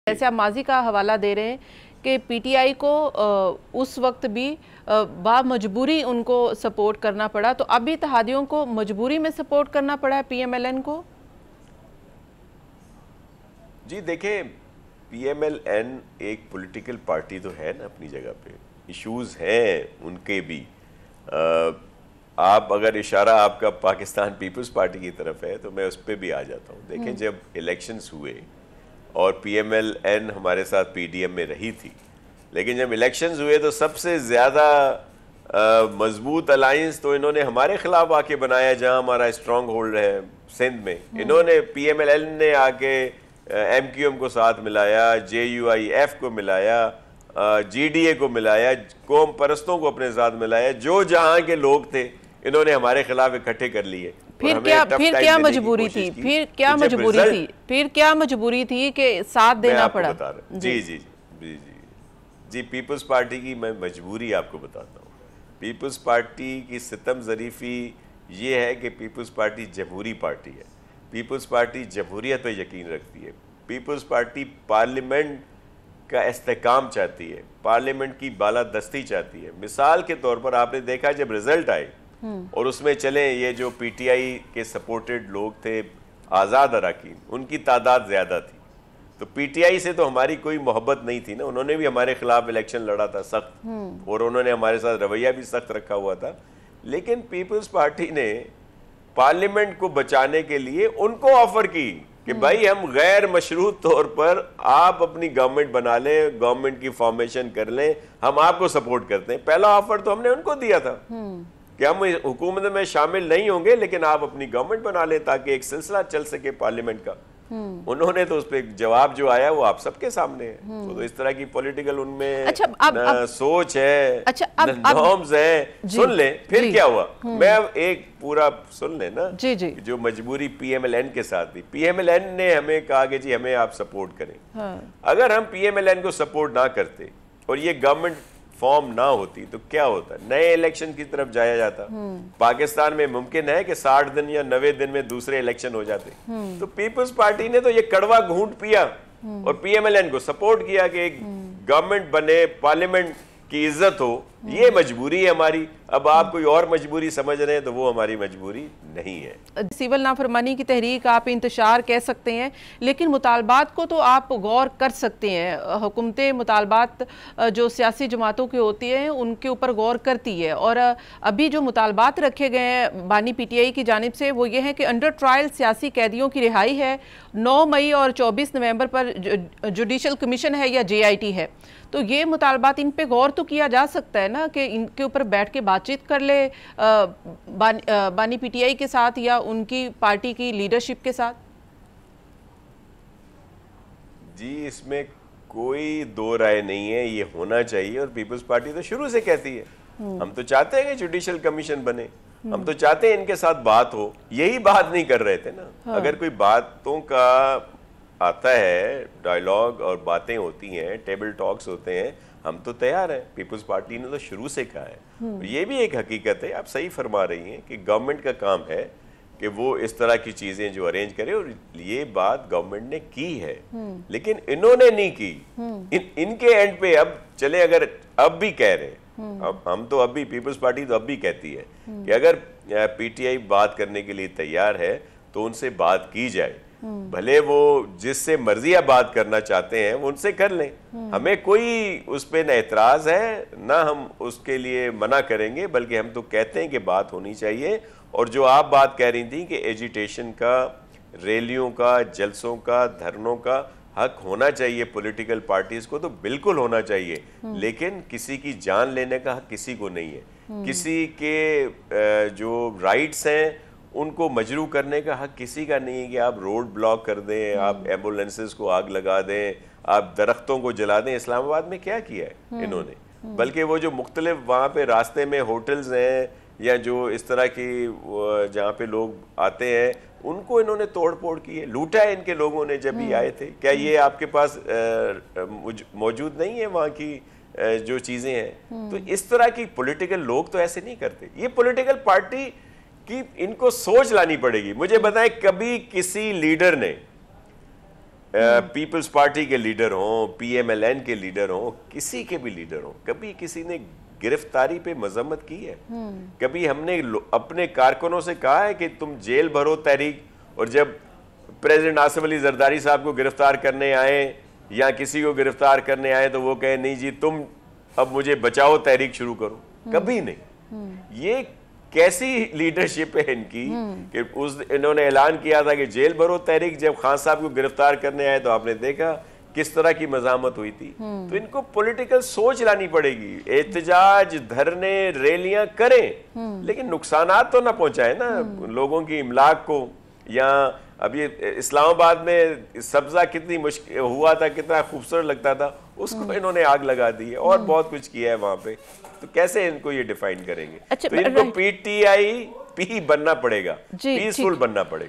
ऐसे आप माजी का हवाला दे रहे हैं कि पीटीआई को उस वक्त भी बामजबूरी उनको सपोर्ट करना पड़ा, तो अभी इत्तेहादियों को मजबूरी में सपोर्ट करना पड़ा है पीएमएलएन को? जी देखें, पीएमएलएन एक पॉलिटिकल पार्टी तो है ना अपनी जगह पे, इश्यूज हैं उनके भी। आप अगर इशारा आपका पाकिस्तान पीपल्स पार्टी की तरफ है तो मैं उस पर भी आ जाता हूँ। देखें, जब इलेक्शंस हुए और पीएमएलएन हमारे साथ पीडीएम में रही थी, लेकिन जब इलेक्शंस हुए तो सबसे ज़्यादा मजबूत अलायंस तो इन्होंने हमारे खिलाफ आके बनाया, जहां हमारा स्ट्रॉन्ग होल्ड है सिंध में। इन्होंने पीएमएलएन ने आके एमक्यूएम को साथ मिलाया, जेयूआईएफ को मिलाया, जीडीए को मिलाया, कौम परस्तों को अपने साथ मिलाया, जो जहां के लोग थे इन्होंने हमारे खिलाफ इकट्ठे कर लिए। फिर क्या मजबूरी थी? फिर क्या मजबूरी थी कि साथ देना पड़ा? जी पीपल्स पार्टी की मैं मजबूरी आपको बताता हूँ। पीपल्स पार्टी की सितम ज़रीफ़ी ये है कि पीपल्स पार्टी जमहूरी पार्टी है। पीपल्स पार्टी जमहूरियत पर यकीन रखती है। पीपल्स पार्टी पार्लियामेंट का इस्तेकाम चाहती है, पार्लियामेंट की बालादस्ती चाहती है। मिसाल के तौर पर आपने देखा जब रिजल्ट आए और उसमें चले ये जो पीटीआई के सपोर्टेड लोग थे, आज़ाद अरकान, उनकी तादाद ज़्यादा थी, तो पीटीआई से तो हमारी कोई मोहब्बत नहीं थी ना। उन्होंने भी हमारे खिलाफ इलेक्शन लड़ा था सख्त, और उन्होंने हमारे साथ रवैया भी सख्त रखा हुआ था। लेकिन पीपल्स पार्टी ने पार्लियामेंट को बचाने के लिए उनको ऑफर की कि भाई हम गैर मशरूत तौर पर आप अपनी गवर्नमेंट बना लें, गवर्नमेंट की फॉर्मेशन कर लें, हम आपको सपोर्ट करते हैं। पहला ऑफर तो हमने उनको दिया था कि हम हुकूमत में शामिल नहीं होंगे, लेकिन आप अपनी गवर्नमेंट बना लें ताकि एक सिलसिला चल सके पार्लियामेंट का। उन्होंने तो उस पर जवाब जो आया वो आप सबके सामने है। तो इस तरह की पॉलिटिकल उनमें सोच है, नॉर्म्स है। सुन ले फिर क्या हुआ, मैं एक पूरा सुन ले ना। जो मजबूरी पीएमएलएन के साथ थी, पीएमएलएन ने हमें कहा कि जी हमें आप सपोर्ट करें। अगर हम पीएमएलएन को सपोर्ट ना करते और ये गवर्नमेंट फॉर्म ना होती तो क्या होता, नए इलेक्शन की तरफ जाया जाता। पाकिस्तान में मुमकिन है कि 60 दिन या 90 दिन में दूसरे इलेक्शन हो जाते। तो पीपल्स पार्टी ने तो ये कड़वा घूंट पिया और पीएमएलएन को सपोर्ट किया कि एक गवर्नमेंट बने, पार्लियामेंट की इज्जत हो। ये मजबूरी है हमारी। अब आप कोई और मजबूरी समझ रहे हैं तो वो हमारी मजबूरी नहीं है। सिविल नाफरमानी की तहरीक आप इंतशार कह सकते हैं, लेकिन मुतालबात को तो आप गौर कर सकते हैं। हुकूमतें मुतालबात जो सियासी जमातों की होती हैं उनके ऊपर गौर करती है। और अभी जो मुतालबात रखे गए हैं बानी पीटीआई की जानिब से वो ये है कि अंडर ट्रायल सियासी कैदियों की रिहाई है। 9 मई और 24 नवंबर पर जुडिशल कमीशन है या JIT है, तो ये मुतालबात इन पे गौर तो किया जा सकता है ना कि इनके ऊपर बैठ के बातचीत कर ले बानी पीटीआई के साथ या उनकी पार्टी की लीडरशिप के साथ। जी इसमें कोई दो राय नहीं है, ये होना चाहिए। और पीपल्स पार्टी तो शुरू से कहती है हम तो चाहते हैं कि जुडिशल कमीशन बने, हम तो चाहते हैं इनके साथ बात हो। यही बात नहीं कर रहे थे ना। अगर कोई बातों का आता है, डायलॉग और बातें होती हैं, टेबल टॉक्स होते हैं, हम तो तैयार हैं। पीपल्स पार्टी ने तो शुरू से कहा है। ये भी एक हकीकत है, आप सही फरमा रही हैं कि गवर्नमेंट का काम है कि वो इस तरह की चीजें जो अरेंज करे, और ये बात गवर्नमेंट ने की है, लेकिन इन्होंने नहीं की। इनके एंड पे अब चले, अगर अब भी कह रहे हैं, अब हम तो अब भी पीपल्स पार्टी तो अब भी कहती है कि अगर पीटीआई बात करने के लिए तैयार है तो उनसे बात की जाए। भले वो जिससे मर्जी आप बात करना चाहते हैं वो उनसे कर लें, हमें कोई उस पर न एतराज है ना हम उसके लिए मना करेंगे, बल्कि हम तो कहते हैं कि बात होनी चाहिए। और जो आप बात कह रही थी कि एजिटेशन का, रैलियों का, जलसों का, धरनों का हक होना चाहिए पॉलिटिकल पार्टीज को, तो बिल्कुल होना चाहिए, लेकिन किसी की जान लेने का हक किसी को नहीं है। किसी के जो राइट्स हैं उनको मजरू करने का हक किसी का नहीं है कि आप रोड ब्लॉक कर दें, आप एम्बुलेंसेस को आग लगा दें, आप दरख्तों को जला दें। इस्लामाबाद में क्या किया है इन्होंने? बल्कि वो जो मुख्तलिफ वहाँ पे रास्ते में होटल्स हैं या जो इस तरह की जहाँ पे लोग आते हैं उनको इन्होंने तोड़ फोड़ की है, लूटा है इनके लोगों ने जब ये आए थे। क्या ये आपके पास मौजूद नहीं है वहाँ की जो चीज़ें हैं? तो इस तरह की पॉलिटिकल लोग तो ऐसे नहीं करते। ये पॉलिटिकल पार्टी कि इनको सोच लानी पड़ेगी। मुझे बताएं, कभी किसी लीडर ने पीपल्स पार्टी के लीडर हों, PMLN के लीडर हों, किसी के भी लीडर हों, कभी किसी ने गिरफ्तारी पे मजम्मत की है? कभी हमने अपने कारकुनों से कहा है कि तुम जेल भरो तहरीक, और जब प्रेसिडेंट आसिफ अली जरदारी साहब को गिरफ्तार करने आए या किसी को गिरफ्तार करने आए तो वो कहे नहीं जी तुम अब मुझे बचाओ तहरीक शुरू करो? कभी नहीं। ये कैसी लीडरशिप है इनकी कि इन्होंने ऐलान किया था कि जेल भरो तहरीक, जब खान साहब को गिरफ्तार करने आए तो आपने देखा किस तरह की मजामत हुई थी। तो इनको पॉलिटिकल सोच लानी पड़ेगी, एहतजाज, धरने, रैलियां करें, लेकिन नुकसानात तो ना पहुंचाए ना लोगों की इमलाक को। या अभी इस्लामाबाद में सब्जा कितनी मुश्किल हुआ था, कितना खूबसूरत लगता था, उसको इन्होंने आग लगा दी है, और बहुत कुछ किया है वहां पे। तो कैसे इनको ये डिफाइन करेंगे? अच्छा, तो इनको PTI बनना पड़ेगा, पीसफुल बनना पड़ेगा।